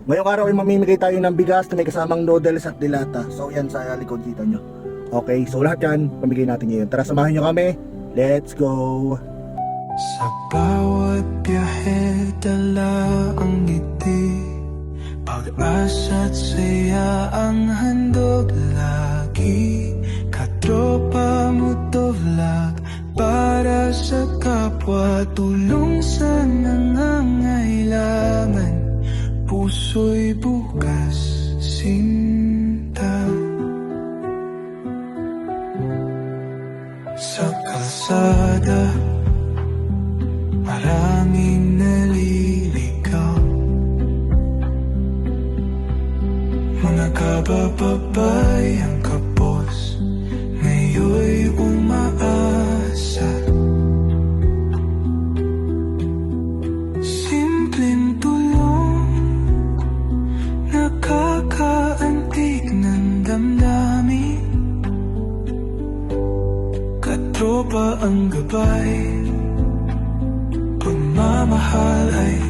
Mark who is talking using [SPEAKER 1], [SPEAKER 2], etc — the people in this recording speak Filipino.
[SPEAKER 1] Ngayong araw ay mamimigay tayo ng bigas na may kasamang noodles at dilata. So yan sa likod kita nyo. Okay, so lahat yan, pamigay natin ngayon. Tara, samahan nyo kami. Let's go!
[SPEAKER 2] Sa bawat biyahe dala ang ngiti, pag-asa at saya ang handog lagi. Katropa mo to vlog, para sa kapwa, tulong sa nangangailangan. Puso'y bukas, sinta. Sa kalsada, maraming naliligaw. Mga kabababayang kapos, ngayon'y umaasa. Simpleng tulong, nakakaantig ng damdamin. Katropa ang gabay, pagmamahal ay